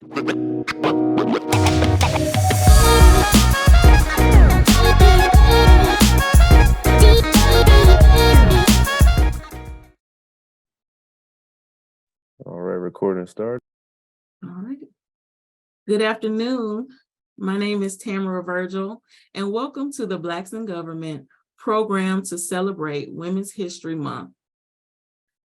All right, recording start. All right. Good afternoon. My name is Tamara Virgil, and welcome to the Blacks in Government program to celebrate Women's History Month.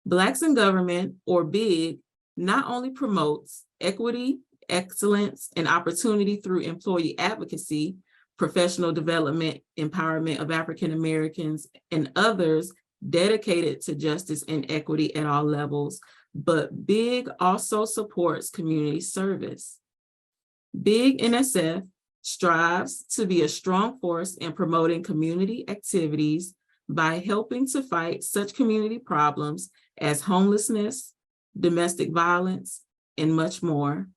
Blacks in Government, or BIG, not only promotes equity, excellence, and opportunity through employee advocacy, professional development, empowerment of African Americans, and others dedicated to justice and equity at all levels, but BIG also supports community service. BIG NSF strives to be a strong force in promoting community activities by helping to fight such community problems as homelessness, domestic violence, and much more.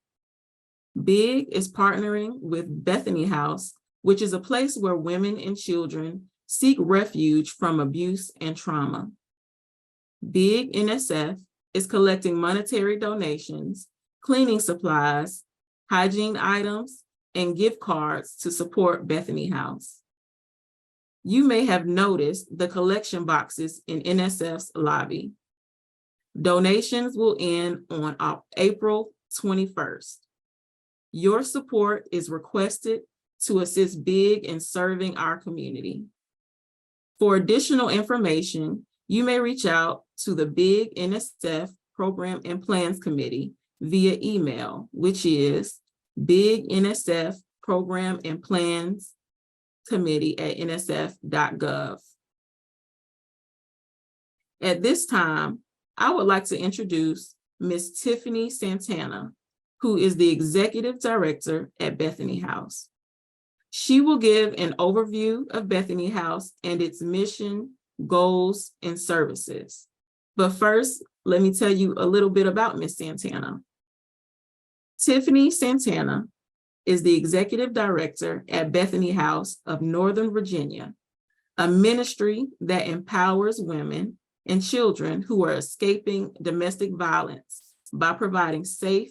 BIG is partnering with Bethany House, which is a place where women and children seek refuge from abuse and trauma. BIG NSF is collecting monetary donations, cleaning supplies, hygiene items, and gift cards to support Bethany House. You may have noticed the collection boxes in NSF's lobby. Donations will end on April 21st. Your support is requested to assist BIG in serving our community. For additional information, you may reach out to the BIG NSF Program and Plans Committee via email, which is BIG NSF Program and Plans Committee at nsf.gov. At this time, I would like to introduce Ms. Tiffany Santana, who is the Executive Director at Bethany House. She will give an overview of Bethany House and its mission, goals, and services. But first, let me tell you a little bit about Ms. Santana. Tiffany Santana is the Executive Director at Bethany House of Northern Virginia, a ministry that empowers women and children who are escaping domestic violence by providing safe,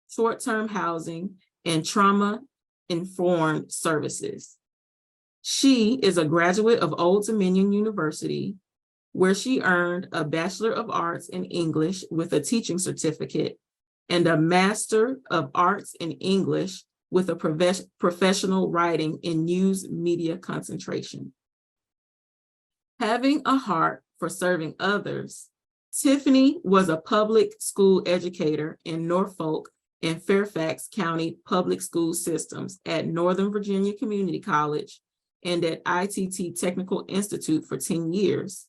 short-term housing and trauma-informed services. She is a graduate of Old Dominion University, where she earned a Bachelor of Arts in English with a teaching certificate and a Master of Arts in English with a professional writing in news media concentration. Having a heart for serving others, Tiffany was a public school educator in Norfolk and Fairfax County public school systems at Northern Virginia Community College and at ITT Technical Institute for 10 years.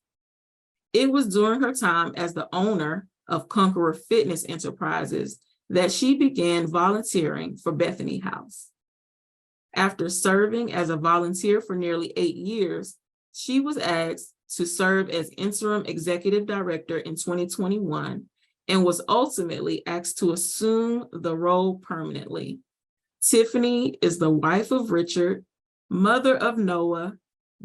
It was during her time as the owner of Conqueror Fitness Enterprises that she began volunteering for Bethany House. After serving as a volunteer for nearly 8 years, she was asked to serve as interim executive director in 2021 and was ultimately asked to assume the role permanently. Tiffany is the wife of Richard, mother of Noah,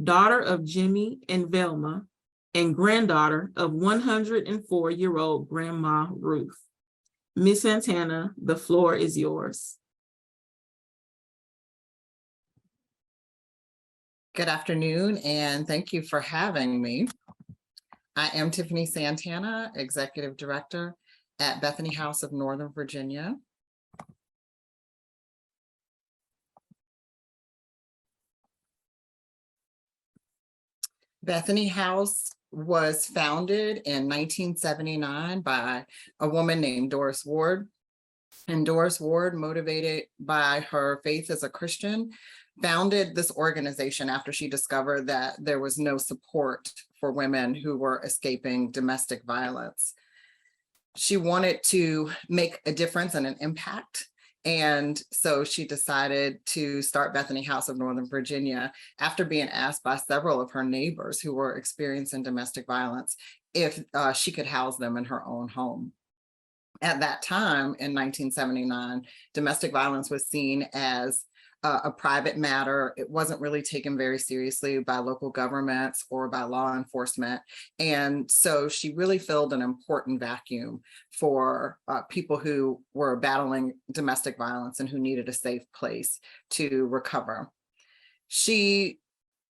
daughter of Jimmy and Velma, and granddaughter of 104-year-old Grandma Ruth. Ms. Santana, the floor is yours. Good afternoon, and thank you for having me. I am Tiffany Santana, Executive Director at Bethany House of Northern Virginia. Bethany House was founded in 1979 by a woman named Doris Ward. And Doris Ward, motivated by her faith as a Christian, founded this organization after she discovered that there was no support for women who were escaping domestic violence. She wanted to make a difference and an impact. And so she decided to start Bethany House of Northern Virginia after being asked by several of her neighbors who were experiencing domestic violence if she could house them in her own home. At that time in 1979, domestic violence was seen as a private matter. It wasn't really taken very seriously by local governments or by law enforcement. And so she really filled an important vacuum for people who were battling domestic violence and who needed a safe place to recover. She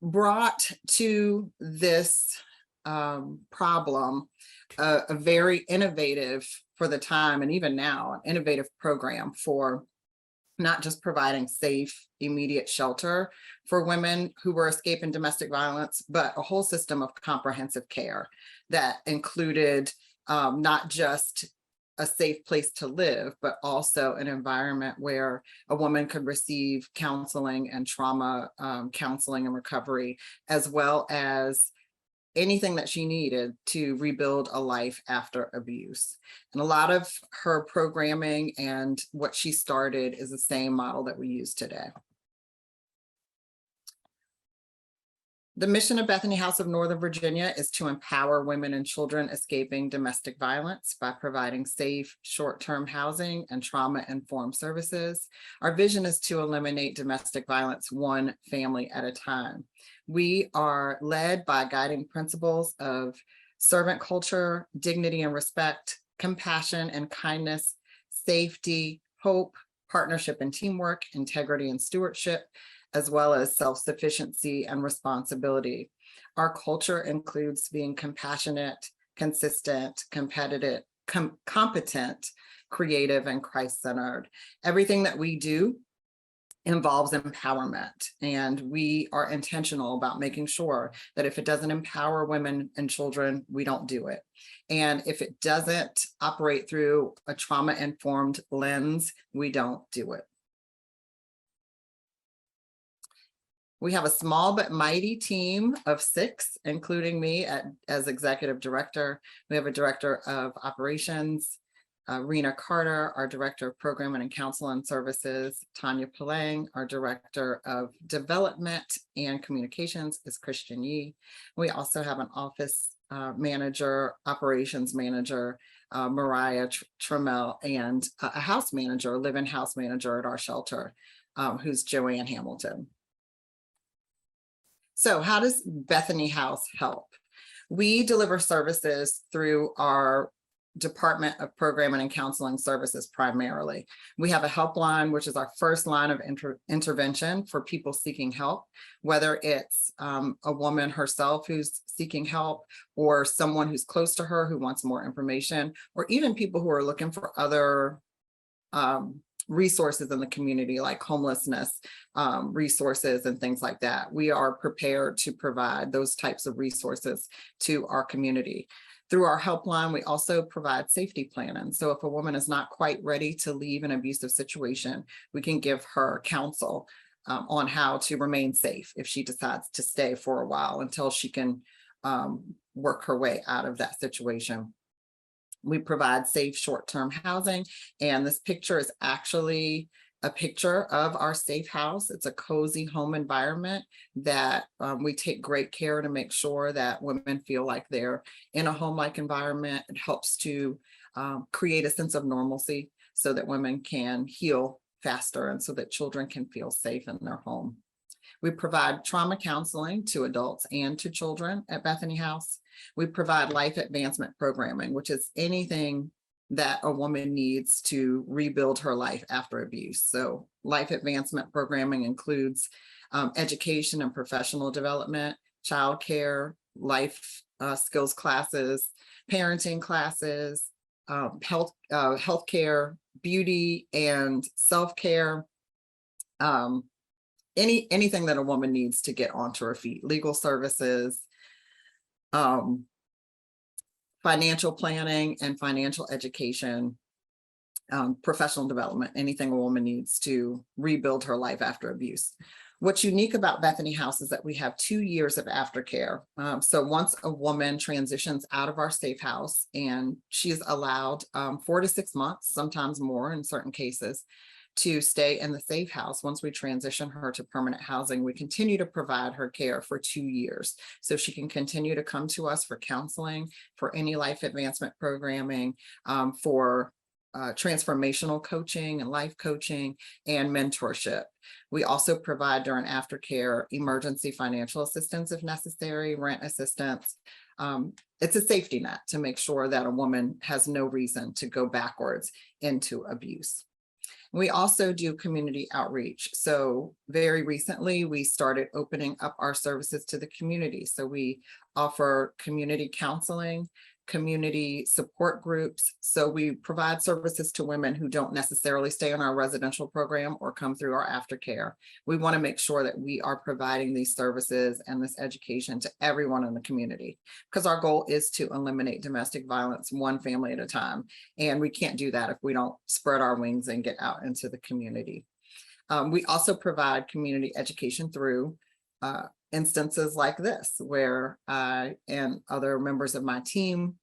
brought to this problem a very innovative, for the time and even now, an innovative program for not just providing safe, immediate shelter for women who were escaping domestic violence, but a whole system of comprehensive care that included not just a safe place to live, but also an environment where a woman could receive counseling and trauma counseling and recovery, as well as anything that she needed to rebuild a life after abuse. And a lot of her programming and what she started is the same model that we use today. The mission of Bethany House of Northern Virginia is to empower women and children escaping domestic violence by providing safe, short-term housing and trauma-informed services. Our vision is to eliminate domestic violence one family at a time. We are led by guiding principles of servant culture, dignity and respect, compassion and kindness, safety, hope, partnership and teamwork, integrity and stewardship, as well as self-sufficiency and responsibility. Our culture includes being compassionate, consistent, competitive, competent, creative, and Christ-centered. Everything that we do involves empowerment, and we are intentional about making sure that if it doesn't empower women and children, we don't do it. And if it doesn't operate through a trauma-informed lens, we don't do it. We have a small but mighty team of 6, including me as executive director. We have a director of operations, Rena Carter, our director of programming and counseling services. Tanya Palang, our director of development and communications, is Christian Yee. We also have an office manager, operations manager, Mariah Trammell, and a house manager, live-in house manager at our shelter, who's Joanne Hamilton. So how does Bethany House help? We deliver services through our Department of Programming and Counseling Services primarily. We have a helpline, which is our first line of intervention for people seeking help, whether it's a woman herself who's seeking help, or someone who's close to her who wants more information, or even people who are looking for other resources in the community, like homelessness resources and things like that. We are prepared to provide those types of resources to our community. Through our helpline, we also provide safety planning. So if a woman is not quite ready to leave an abusive situation, we can give her counsel on how to remain safe if she decides to stay for a while until she can work her way out of that situation. We provide safe short-term housing, and this picture is actually a picture of our safe house. It's a cozy home environment that we take great care to make sure that women feel like they're in a home-like environment. It helps to create a sense of normalcy so that women can heal faster and so that children can feel safe in their home. We provide trauma counseling to adults and to children at Bethany House. We provide life advancement programming, which is anything that a woman needs to rebuild her life after abuse. So life advancement programming includes education and professional development, childcare, life skills classes, parenting classes, healthcare, beauty and self-care, anything that a woman needs to get onto her feet, legal services, financial planning and financial education, professional development, anything a woman needs to rebuild her life after abuse. What's unique about Bethany House is that we have 2 years of aftercare. So once a woman transitions out of our safe house and she's allowed 4 to 6 months, sometimes more in certain cases, to stay in the safe house. Once we transition her to permanent housing, we continue to provide her care for 2 years. So she can continue to come to us for counseling, for any life advancement programming, for transformational coaching and life coaching and mentorship. We also provide during aftercare emergency financial assistance if necessary, rent assistance. It's a safety net to make sure that a woman has no reason to go backwards into abuse. We also do community outreach. So very recently, we started opening up our services to the community. So we offer community counseling, community support groups. So we provide services to women who don't necessarily stay in our residential program or come through our aftercare. We want to make sure that we are providing these services and this education to everyone in the community, because our goal is to eliminate domestic violence one family at a time. And we can't do that if we don't spread our wings and get out into the community. We also provide community education through instances like this, where I and other members of my team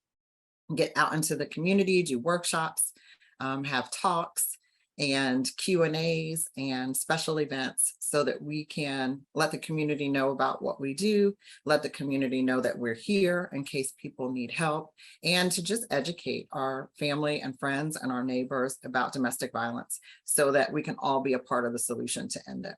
get out into the community, do workshops, have talks and Q&As and special events so that we can let the community know about what we do, let the community know that we're here in case people need help, and to just educate our family and friends and our neighbors about domestic violence so that we can all be a part of the solution to end it.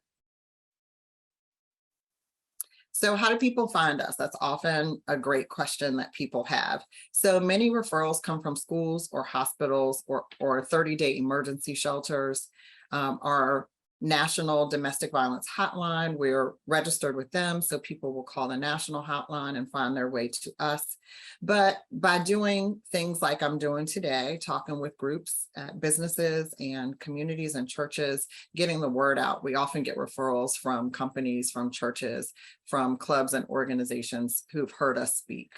So how do people find us? That's often a great question that people have. So many referrals come from schools or hospitals or 30-day emergency shelters. Our national domestic violence hotline, we're registered with them, so people will call the national hotline and find their way to us. But by doing things like I'm doing today, talking with groups, businesses and communities and churches, getting the word out, we often get referrals from companies, from churches, from clubs and organizations who've heard us speak.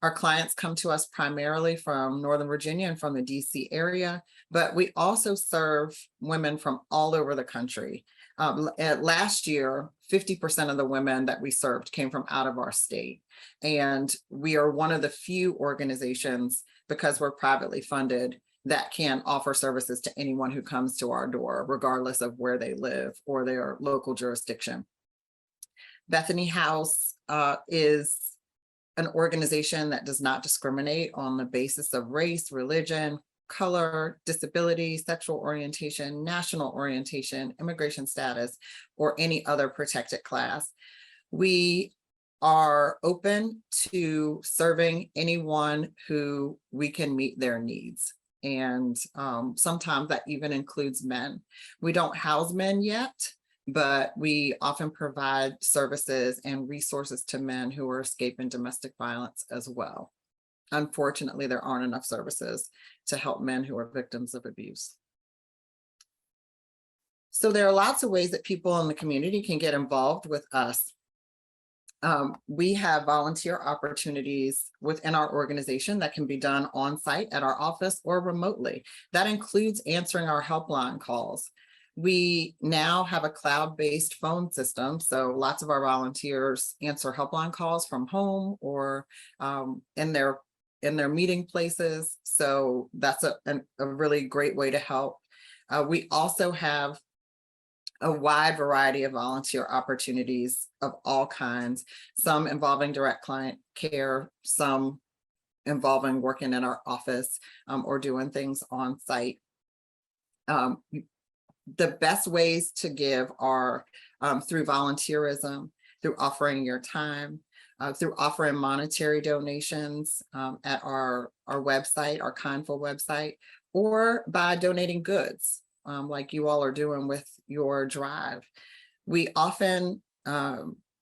Our clients come to us primarily from Northern Virginia and from the DC area, but we also serve women from all over the country. Last year, 50% of the women that we served came from out of our state. And we are one of the few organizations, because we're privately funded, that can offer services to anyone who comes to our door, regardless of where they live or their local jurisdiction. Bethany House is an organization that does not discriminate on the basis of race, religion, color, disability, sexual orientation, national orientation, immigration status, or any other protected class. We are open to serving anyone who we can meet their needs. And sometimes that even includes men. We don't house men yet, but we often provide services and resources to men who are escaping domestic violence as well. Unfortunately, there aren't enough services to help men who are victims of abuse. So there are lots of ways that people in the community can get involved with us. We have volunteer opportunities within our organization that can be done on site at our office or remotely. That includes answering our helpline calls. We now have a cloud-based phone system, so lots of our volunteers answer helpline calls from home or in their meeting places. So that's a really great way to help. We also have a wide variety of volunteer opportunities of all kinds, some involving direct client care, some involving working in our office or doing things on site. The best ways to give are through volunteerism, through offering your time, through offering monetary donations at our website, our Kindful website, or by donating goods like you all are doing with your drive. We often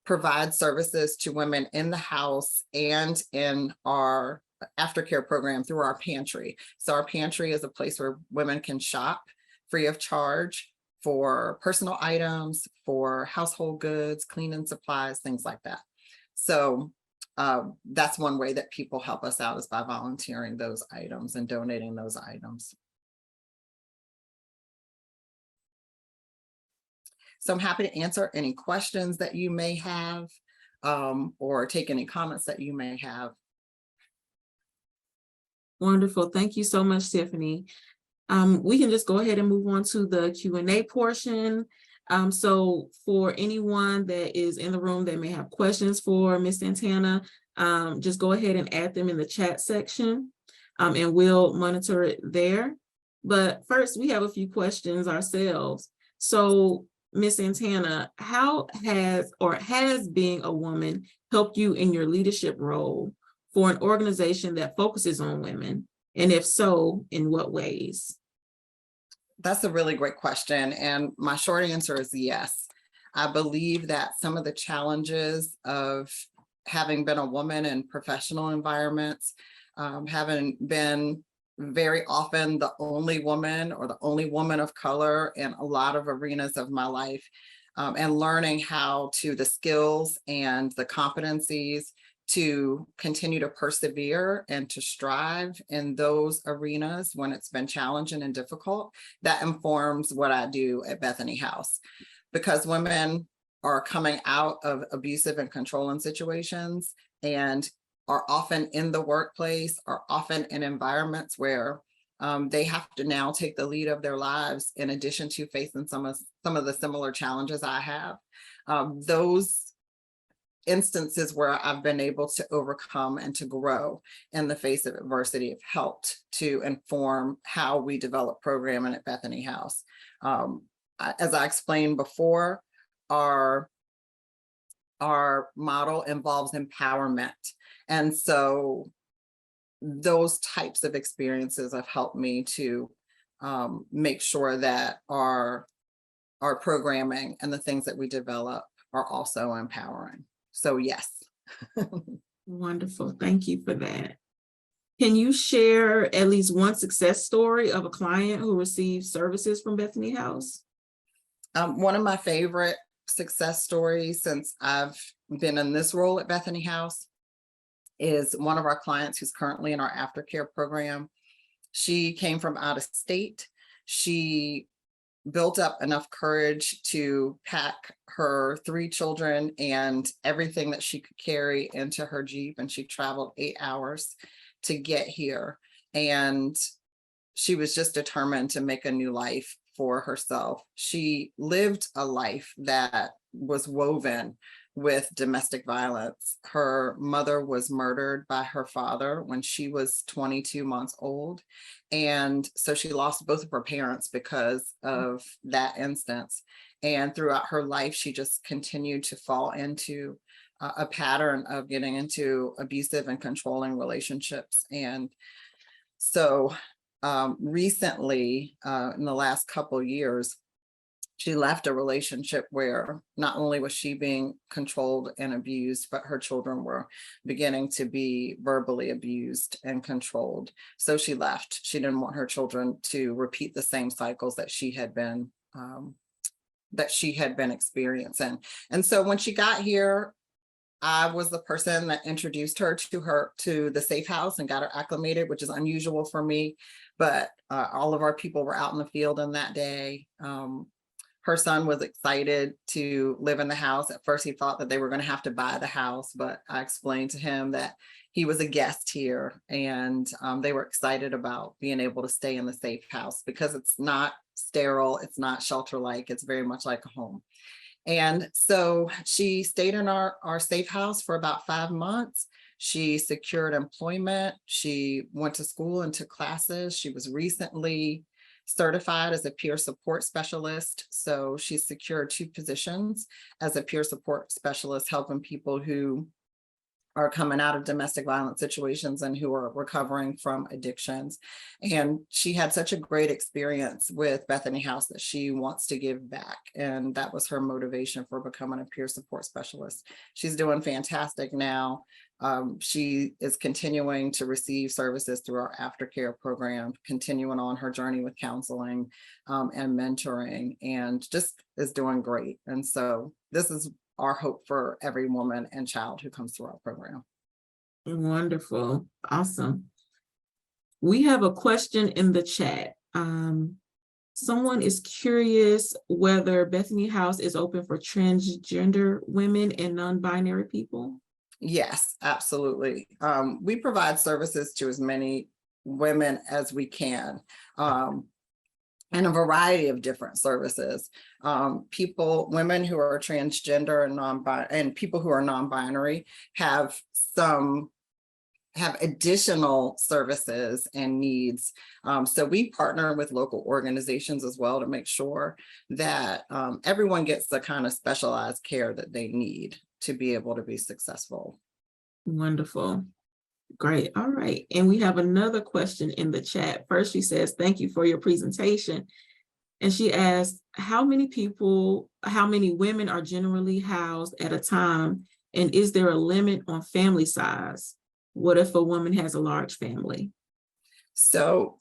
provide services to women in the house and in our aftercare program through our pantry. So our pantry is a place where women can shop free of charge for personal items, for household goods, cleaning supplies, things like that. So that's one way that people help us out, is by volunteering those items and donating those items. So I'm happy to answer any questions that you may have or take any comments that you may have. Wonderful. Thank you so much, Tiffany. We can just go ahead and move on to the Q&A portion. So for anyone that is in the room that may have questions for Ms. Santana, just go ahead and add them in the chat section and we'll monitor it there. But first, we have a few questions ourselves. So, Miss Santana, how has being a woman helped you in your leadership role for an organization that focuses on women? And if so, in what ways? That's a really great question. And my short answer is yes. I believe that some of the challenges of having been a woman in professional environments, having been very often the only woman or the only woman of color in a lot of arenas of my life, and learning how to the skills and the competencies to continue to persevere and to strive in those arenas when it's been challenging and difficult, that informs what I do at Bethany House. Because women are coming out of abusive and controlling situations and are often in the workplace, are often in environments where they have to now take the lead of their lives in addition to facing some of the similar challenges I have. Those instances where I've been able to overcome and to grow in the face of adversity have helped to inform how we develop programming at Bethany House. As I explained before, our model involves empowerment. And so those types of experiences have helped me to make sure that our programming and the things that we develop are also empowering. So yes. Wonderful. Thank you for that. Can you share at least one success story of a client who received services from Bethany House? One of my favorite success stories since I've been in this role at Bethany House is one of our clients who's currently in our aftercare program. She came from out of state. She built up enough courage to pack her 3 children and everything that she could carry into her Jeep, and she traveled 8 hours to get here. And she was just determined to make a new life for herself. She lived a life that was woven with domestic violence. Her mother was murdered by her father when she was 22 months old. And so she lost both of her parents because of that instance. And throughout her life, she just continued to fall into a pattern of getting into abusive and controlling relationships. And so recently, in the last couple of years, she left a relationship where not only was she being controlled and abused, but her children were beginning to be verbally abused and controlled. So she left. She didn't want her children to repeat the same cycles that she had been experiencing. And so when she got here, I was the person that introduced her to the Safe House and got her acclimated, which is unusual for me. But all of our people were out in the field on that day. Her son was excited to live in the house. At first, he thought that they were going to have to buy the house, but I explained to him that he was a guest here, and they were excited about being able to stay in the Safe House because it's not sterile, it's not shelter-like, it's very much like a home. And so she stayed in our Safe House for about 5 months. She secured employment. She went to school and took classes. She was recently certified as a peer support specialist. So she secured 2 positions as a peer support specialist, helping people who are coming out of domestic violence situations and who are recovering from addictions. And she had such a great experience with Bethany House that she wants to give back. And that was her motivation for becoming a peer support specialist. She's doing fantastic now. She is continuing to receive services through our aftercare program, continuing on her journey with counseling and mentoring, and just is doing great. And so this is our hope for every woman and child who comes through our program. Wonderful. Awesome. We have a question in the chat. Someone is curious whether Bethany House is open for transgender women and non-binary people. Yes, absolutely. We provide services to as many women as we can. And a variety of different services. Women who are transgender and people who are non-binary have some have additional services and needs. So we partner with local organizations as well to make sure that everyone gets the kind of specialized care that they need to be able to be successful. Wonderful. Great. All right. And we have another question in the chat. First, she says, thank you for your presentation. And she asked, how many women are generally housed at a time? And is there a limit on family size? What if a woman has a large family? So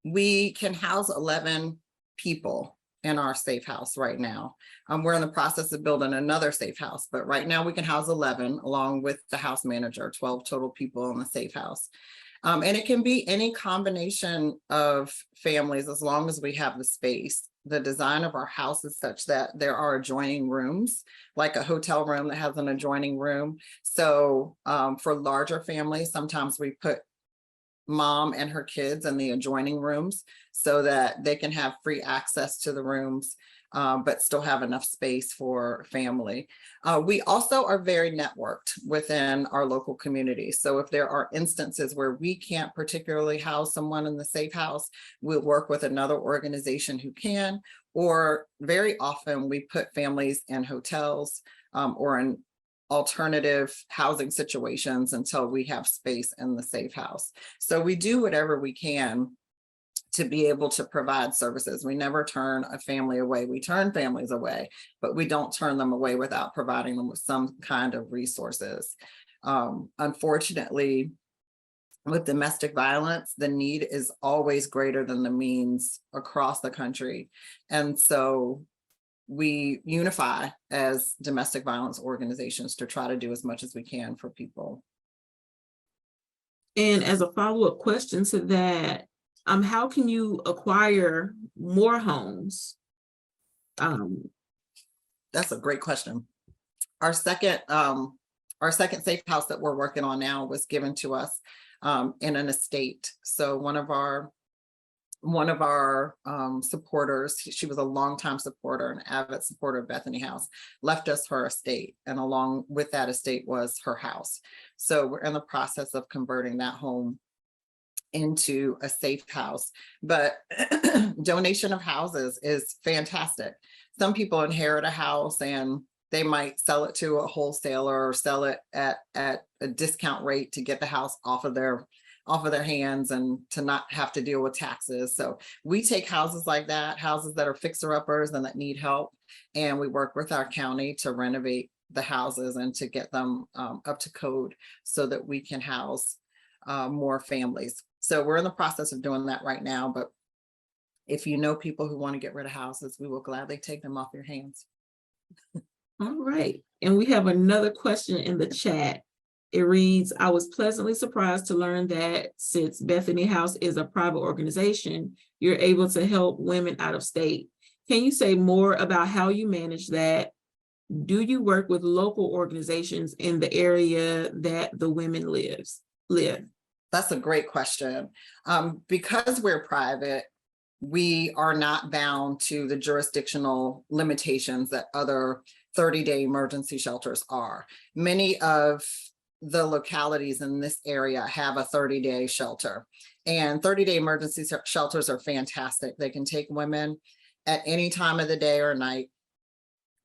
we can house 11 people in our safe house right now. We're in the process of building another safe house, but right now we can house 11 along with the house manager, 12 total people in the safe house. And it can be any combination of families as long as we have the space. The design of our house is such that there are adjoining rooms, like a hotel room that has an adjoining room. So for larger families, sometimes we put mom and her kids in the adjoining rooms so that they can have free access to the rooms, but still have enough space for family. We also are very networked within our local community. So if there are instances where we can't particularly house someone in the safe house, we'll work with another organization who can, or very often we put families in hotels or in alternative housing situations until we have space in the safe house. So we do whatever we can to be able to provide services. We never turn a family away. We turn families away, but we don't turn them away without providing them with some kind of resources. Unfortunately, with domestic violence, the need is always greater than the means across the country. And so we unify as domestic violence organizations to try to do as much as we can for people. And as a follow-up question to that, how can you acquire more homes? That's a great question. Our second safe house that we're working on now was given to us in an estate. So one of our supporters, she was a longtime supporter, an avid supporter of Bethany House, left us her estate, and along with that estate was her house. So we're in the process of converting that home into a safe house. But donation of houses is fantastic. Some people inherit a house and they might sell it to a wholesaler or sell it at a discount rate to get the house off of their hands and to not have to deal with taxes. So we take houses like that, houses that are fixer-uppers and that need help, and we work with our county to renovate the houses and to get them up to code so that we can house more families. So we're in the process of doing that right now, but if you know people who want to get rid of houses, we will gladly take them off your hands. All right. And we have another question in the chat. It reads, I was pleasantly surprised to learn that since Bethany House is a private organization, you're able to help women out of state. Can you say more about how you manage that? Do you work with local organizations in the area that the women live? That's a great question. Because we're private, we are not bound to the jurisdictional limitations that other 30-day emergency shelters are. Many of the localities in this area have a 30-day shelter, and 30-day emergency shelters are fantastic. They can take women at any time of the day or night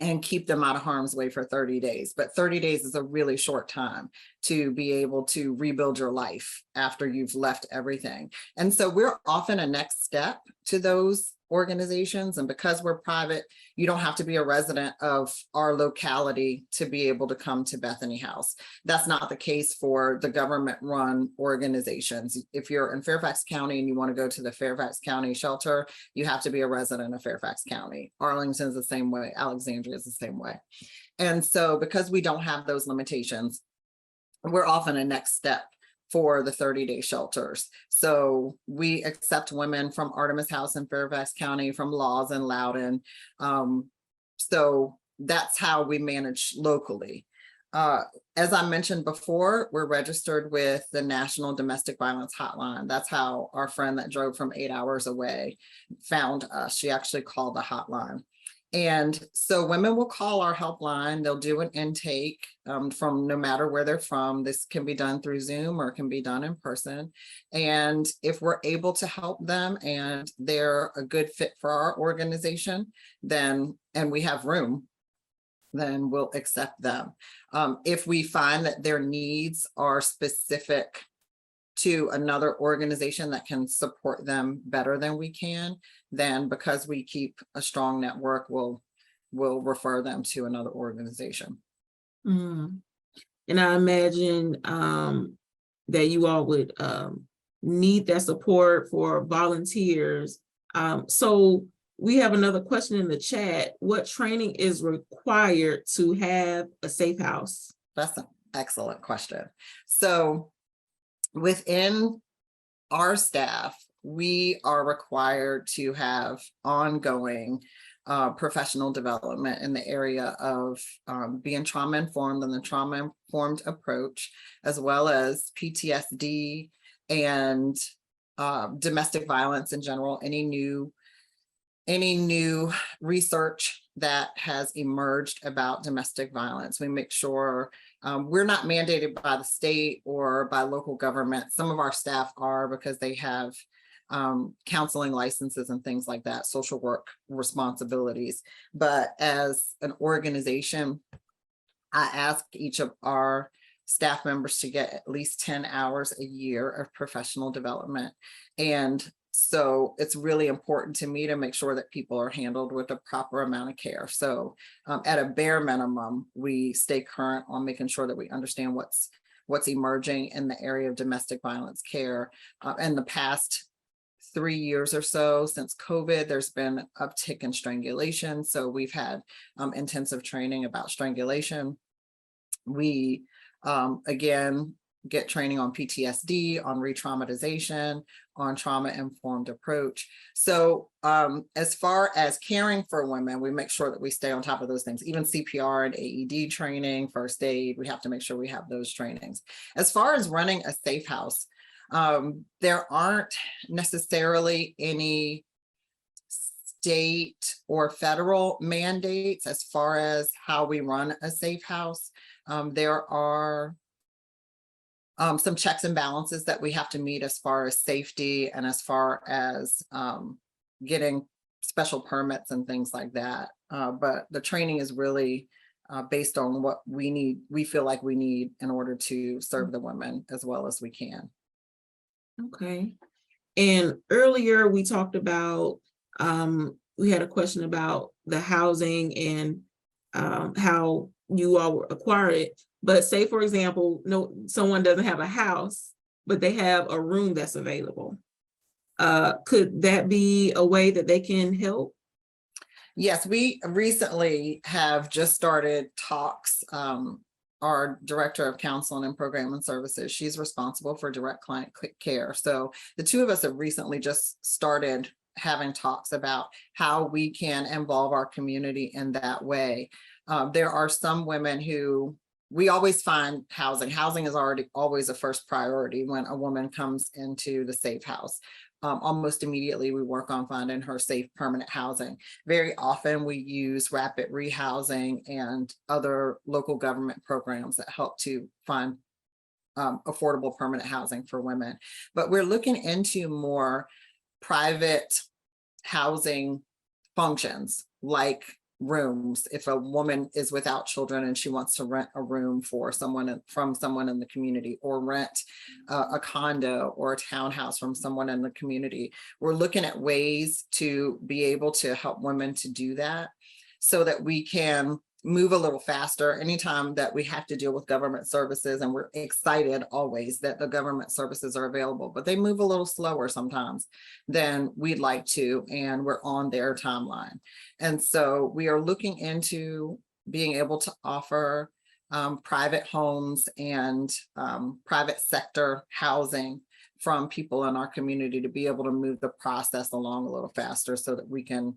and keep them out of harm's way for 30 days. But 30 days is a really short time to be able to rebuild your life after you've left everything. And so we're often a next step to those organizations. And because we're private, you don't have to be a resident of our locality to be able to come to Bethany House. That's not the case for the government-run organizations. If you're in Fairfax County and you want to go to the Fairfax County shelter, you have to be a resident of Fairfax County. Arlington is the same way. Alexandria is the same way. And so because we don't have those limitations, we're often a next step for the 30-day shelters. So we accept women from Artemis House in Fairfax County, from Laws in Loudoun. So that's how we manage locally. As I mentioned before, we're registered with the National Domestic Violence Hotline. That's how our friend that drove from 8 hours away found us. She actually called the hotline. And so women will call our helpline. They'll do an intake from no matter where they're from. This can be done through Zoom or it can be done in person. And if we're able to help them and they're a good fit for our organization, then, and we have room, then we'll accept them. If we find that their needs are specific to another organization that can support them better than we can, then because we keep a strong network, we'll refer them to another organization. Mm. And I imagine that you all would need that support for volunteers. So we have another question in the chat. What training is required to have a safe house? That's an excellent question. So within our staff, we are required to have ongoing professional development in the area of being trauma informed and the trauma informed approach, as well as PTSD and domestic violence in general. Any new research that has emerged about domestic violence, we make sure we're not mandated by the state or by local government. Some of our staff are, because they have counseling licenses and things like that, social work responsibilities. But as an organization, I ask each of our staff members to get at least 10 hours a year of professional development. And so it's really important to me to make sure that people are handled with a proper amount of care. So at a bare minimum, we stay current on making sure that we understand what's emerging in the area of domestic violence care. In the past 3 years or so since COVID, there's been an uptick in strangulation. So we've had intensive training about strangulation. We, again, get training on PTSD, on re-traumatization, on trauma-informed approach. So as far as caring for women, we make sure that we stay on top of those things. Even CPR and AED training, first aid, we have to make sure we have those trainings. As far as running a safe house, there aren't necessarily any state or federal mandates as far as how we run a safe house. There are some checks and balances that we have to meet as far as safety and as far as getting special permits and things like that. But the training is really based on what we feel like we need in order to serve the women as well as we can. Okay. And earlier we talked about, we had a question about the housing and how you all acquire it. But say, for example, someone doesn't have a house, but they have a room that's available. Could that be a way that they can help? Yes, we recently have just started talks. Our director of counseling and program and services, she's responsible for direct client care. So the two of us have recently just started having talks about how we can involve our community in that way. There are some women who we always find housing. Housing is always a first priority when a woman comes into the safe house. Almost immediately, we work on finding her safe permanent housing. Very often we use rapid rehousing and other local government programs that help to find affordable permanent housing for women. But we're looking into more private housing functions like rooms. If a woman is without children and she wants to rent a room for someone from someone in the community, or rent a condo or a townhouse from someone in the community, we're looking at ways to be able to help women to do that so that we can move a little faster anytime that we have to deal with government services. And we're excited always that the government services are available, but they move a little slower sometimes than we'd like to, and we're on their timeline. And so we are looking into being able to offer private homes and private sector housing from people in our community to be able to move the process along a little faster so that we can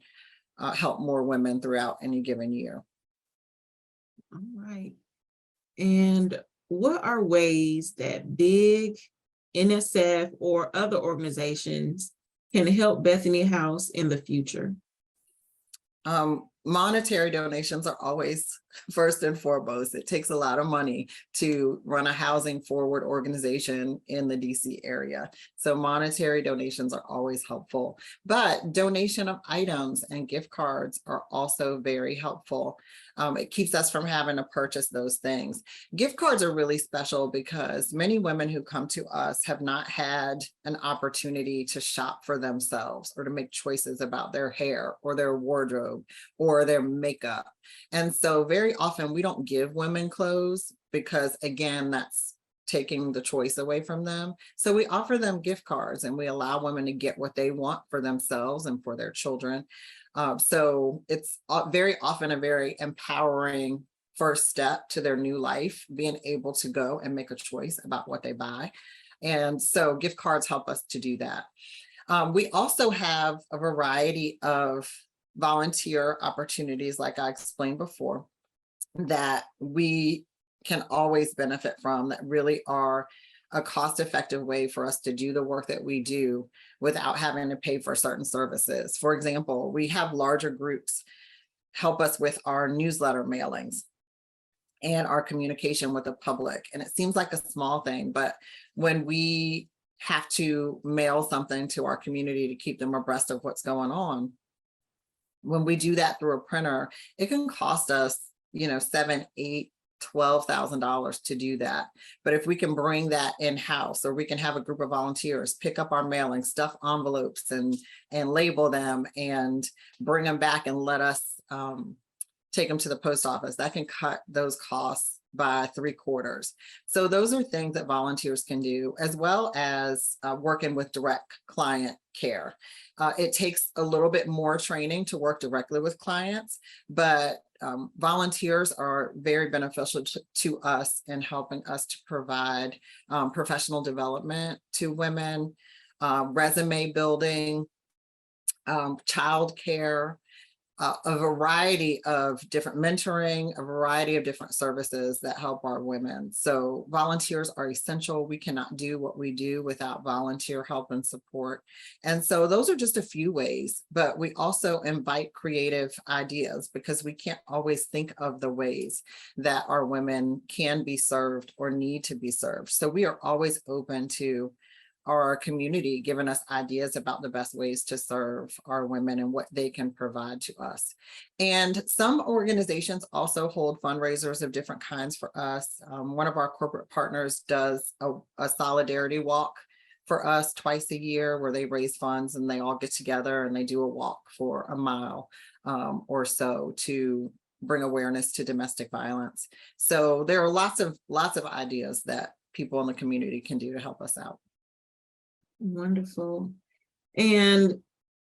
help more women throughout any given year. All right. And what are ways that BIG, NSF, or other organizations can help Bethany House in the future? monetary donations are always first and foremost. It takes a lot of money to run a housing forward organization in the DC area. So monetary donations are always helpful, but donation of items and gift cards are also very helpful. It keeps us from having to purchase those things. Gift cards are really special because many women who come to us have not had an opportunity to shop for themselves or to make choices about their hair or their wardrobe or their makeup. And so very often we don't give women clothes because, again, that's taking the choice away from them. So we offer them gift cards and we allow women to get what they want for themselves and for their children. So it's very often a very empowering first step to their new life, being able to go and make a choice about what they buy. And so gift cards help us to do that. We also have a variety of volunteer opportunities, like I explained before, that we can always benefit from, that really are a cost-effective way for us to do the work that we do without having to pay for certain services. For example, we have larger groups help us with our newsletter mailings and our communication with the public. And it seems like a small thing, but when we have to mail something to our community to keep them abreast of what's going on, when we do that through a printer, it can cost us, $7,000, $8,000, $12,000 to do that. But if we can bring that in-house, or we can have a group of volunteers pick up our mailing, stuff envelopes and label them and bring them back and let us take them to the post office, that can cut those costs by 3/4. So those are things that volunteers can do, as well as working with direct client care. It takes a little bit more training to work directly with clients, but volunteers are very beneficial to us in helping us to provide professional development to women, resume building, childcare, a variety of different mentoring, a variety of different services that help our women. So volunteers are essential. We cannot do what we do without volunteer help and support. And so those are just a few ways, but we also invite creative ideas because we can't always think of the ways that our women can be served or need to be served. So we are always open to our community giving us ideas about the best ways to serve our women and what they can provide to us. And some organizations also hold fundraisers of different kinds for us. One of our corporate partners does a solidarity walk for us twice a year, where they raise funds and they all get together and they do a walk for a mile or so to bring awareness to domestic violence. So there are lots of ideas that people in the community can do to help us out. Wonderful. And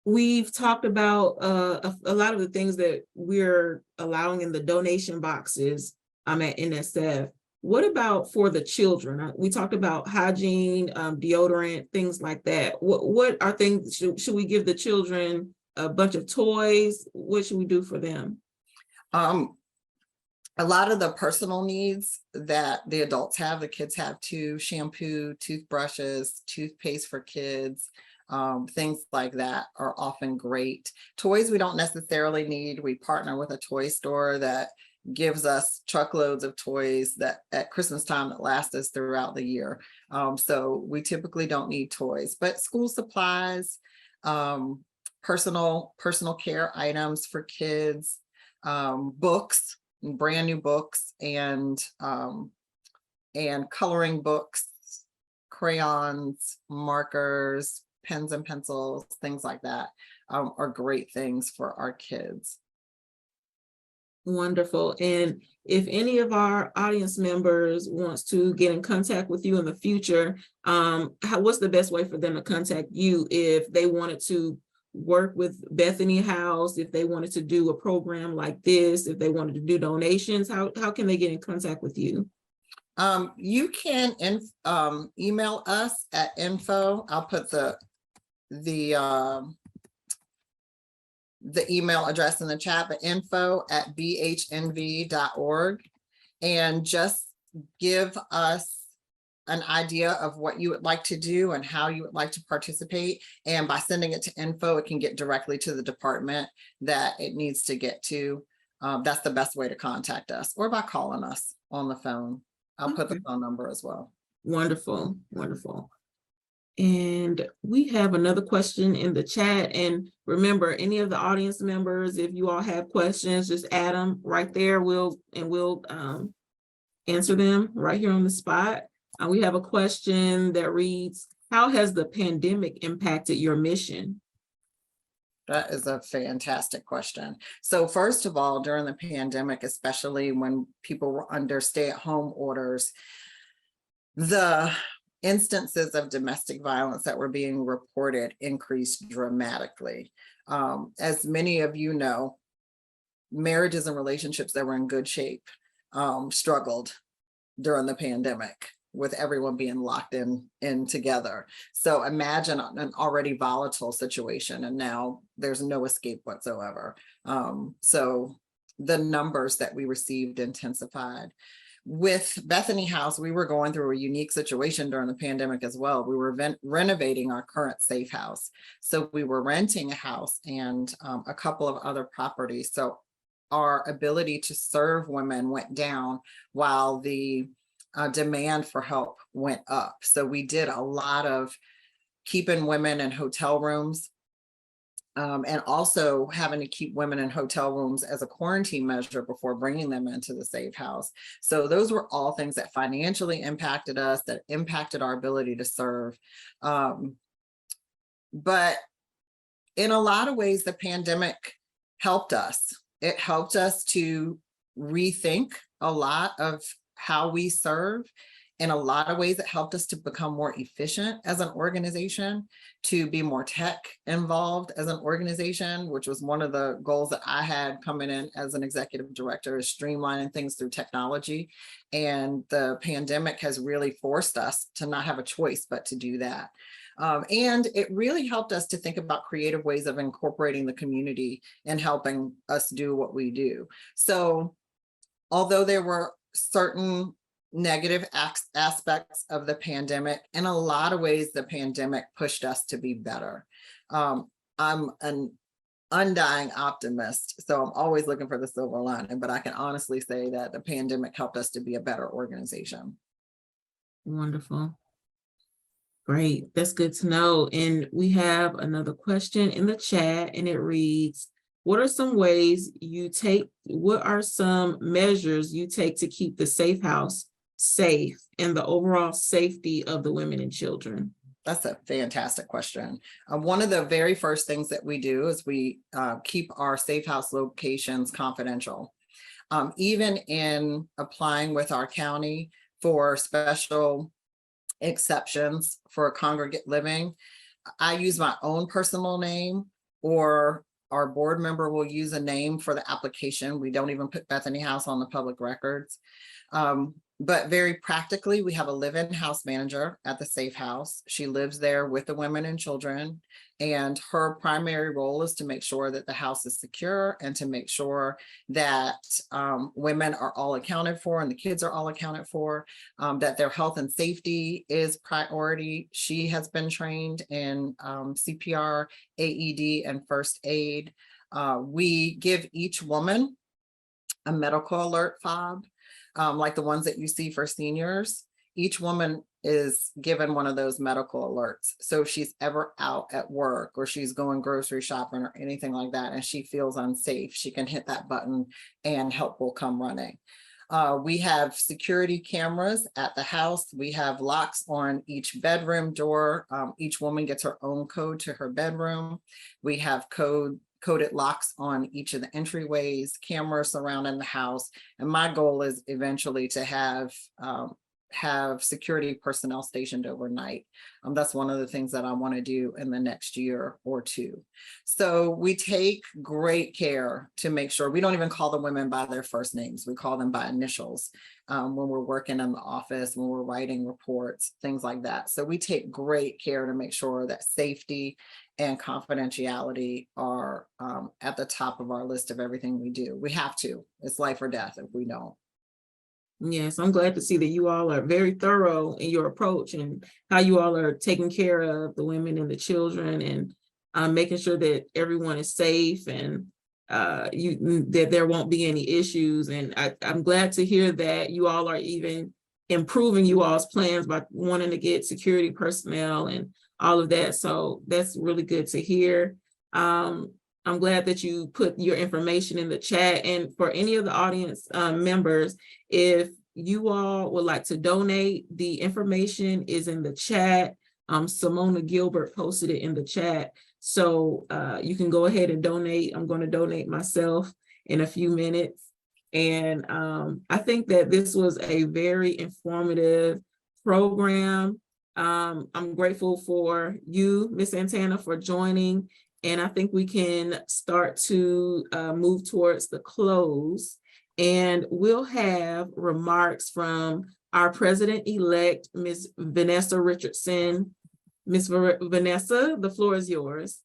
we've talked about a lot of the things that we're allowing in the donation boxes at NSF. What about for the children? We talked about hygiene, deodorant, things like that. What are things, should we give the children a bunch of toys? What should we do for them? A lot of the personal needs that the adults have, the kids have too: shampoo, toothbrushes, toothpaste for kids, things like that are often great. Toys we don't necessarily need. We partner with a toy store that gives us truckloads of toys that at Christmas time that last us throughout the year. So we typically don't need toys, but school supplies, personal care items for kids, books, brand new books, and coloring books, crayons, markers, pens and pencils, things like that are great things for our kids. Wonderful. And if any of our audience members wants to get in contact with you in the future, what's the best way for them to contact you if they wanted to work with Bethany House, if they wanted to do a program like this, if they wanted to do donations? How can they get in contact with you? You can email us at info. I'll put the email address in the chat, but info@bhnv.org, and just give us an idea of what you would like to do and how you would like to participate. And by sending it to info, it can get directly to the department that it needs to get to. That's the best way to contact us, or by calling us on the phone. I'll put the Okay. phone number as well. Wonderful, wonderful. And we have another question in the chat. And remember, any of the audience members, if you all have questions, just add them right there. We'll answer them right here on the spot. We have a question that reads, how has the pandemic impacted your mission? That is a fantastic question. So first of all, during the pandemic, especially when people were under stay-at-home orders, the instances of domestic violence that were being reported increased dramatically. As many of you know, marriages and relationships that were in good shape struggled during the pandemic, with everyone being locked in together. So imagine an already volatile situation, and now there's no escape whatsoever. So the numbers that we received intensified. With Bethany House, we were going through a unique situation during the pandemic as well. We were renovating our current safe house. So we were renting a house and a couple of other properties. So our ability to serve women went down while the demand for help went up. So we did a lot of keeping women in hotel rooms, and also having to keep women in hotel rooms as a quarantine measure before bringing them into the safe house. So those were all things that financially impacted us, that impacted our ability to serve. But in a lot of ways, the pandemic helped us. It helped us to rethink a lot of how we serve. In a lot of ways, it helped us to become more efficient as an organization, to be more tech involved as an organization, which was one of the goals that I had coming in as an executive director, is streamlining things through technology. And the pandemic has really forced us to not have a choice but to do that. And it really helped us to think about creative ways of incorporating the community and helping us do what we do. So although there were certain negative aspects of the pandemic, in a lot of ways, the pandemic pushed us to be better. I'm an undying optimist, so I'm always looking for the silver lining, but I can honestly say that the pandemic helped us to be a better organization. Wonderful. Great, that's good to know. And we have another question in the chat, and it reads, what are some measures you take to keep the safe house safe and the overall safety of the women and children? That's a fantastic question. One of the very first things that we do is we keep our safe house locations confidential. Even in applying with our county for special exceptions for congregate living, I use my own personal name, or our board member will use a name for the application. We don't even put Bethany House on the public records. But very practically, we have a live-in house manager at the safe house. She lives there with the women and children, and her primary role is to make sure that the house is secure and to make sure that women are all accounted for and the kids are all accounted for, that their health and safety is priority. She has been trained in CPR, AED, and first aid. We give each woman a medical alert fob, like the ones that you see for seniors. Each woman is given one of those medical alerts. So if she's ever out at work or she's going grocery shopping or anything like that, and she feels unsafe, she can hit that button and help will come running. We have security cameras at the house. We have locks on each bedroom door. Each woman gets her own code to her bedroom. We have coded locks on each of the entryways, cameras surrounding the house. And my goal is eventually to have security personnel stationed overnight. That's one of the things that I want to do in the next year or two. So we take great care to make sure we don't even call the women by their first names. We call them by initials when we're working in the office, when we're writing reports, things like that. So we take great care to make sure that safety and confidentiality are at the top of our list of everything we do. We have to. It's life or death if we don't. Yes, I'm glad to see that you all are very thorough in your approach and how you all are taking care of the women and the children and making sure that everyone is safe and that there won't be any issues. And I'm glad to hear that you all are even improving you all's plans by wanting to get security personnel and all of that. So that's really good to hear. I'm glad that you put your information in the chat. And for any of the audience members, if you all would like to donate, the information is in the chat. Simona Gilbert posted it in the chat. So you can go ahead and donate. I'm going to donate myself in a few minutes. And I think that this was a very informative program. I'm grateful for you, Ms. Santana, for joining. And I think we can start to move towards the close. And we'll have remarks from our president-elect, Ms. Vanessa Richardson. Ms. Vanessa, the floor is yours.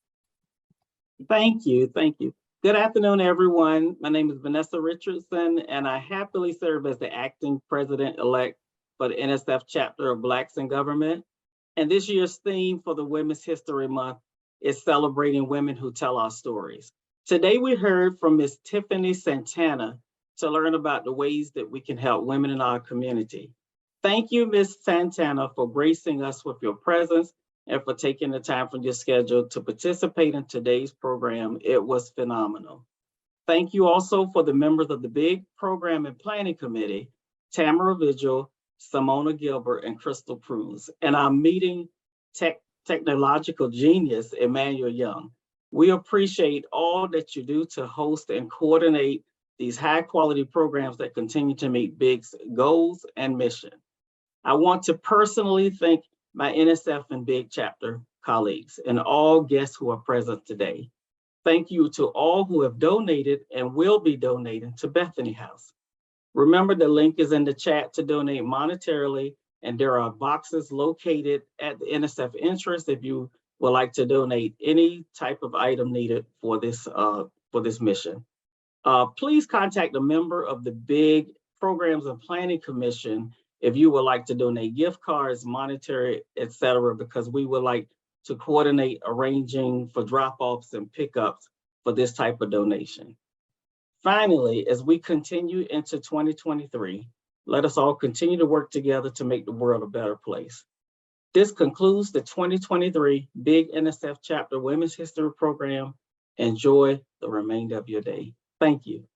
Thank you. Thank you. Good afternoon, everyone. My name is Vanessa Richardson, and I happily serve as the acting president-elect for the NSF chapter of Blacks in Government. And this year's theme for the Women's History Month is celebrating women who tell our stories. Today, we heard from Ms. Tiffany Santana to learn about the ways that we can help women in our community. Thank you, Ms. Santana, for gracing us with your presence and for taking the time from your schedule to participate in today's program. It was phenomenal. Thank you also for the members of the BIG Program and Planning Committee, Tamara Vigil, Simona Gilbert, and Crystal Cruz, and our meeting technological genius, Emmanuel Young. We appreciate all that you do to host and coordinate these high quality programs that continue to meet BIG's goals and mission. I want to personally thank my NSF and BIG chapter colleagues and all guests who are present today. Thank you to all who have donated and will be donating to Bethany House. Remember, the link is in the chat to donate monetarily, and there are boxes located at the NSF entrance if you would like to donate any type of item needed for this mission. Please contact a member of the BIG Programs and Planning Commission if you would like to donate gift cards, monetary, etc., because we would like to coordinate arranging for drop-offs and pickups for this type of donation. Finally, as we continue into 2023, let us all continue to work together to make the world a better place. This concludes the 2023 BIG NSF Chapter Women's History Program. Enjoy the remainder of your day. Thank you.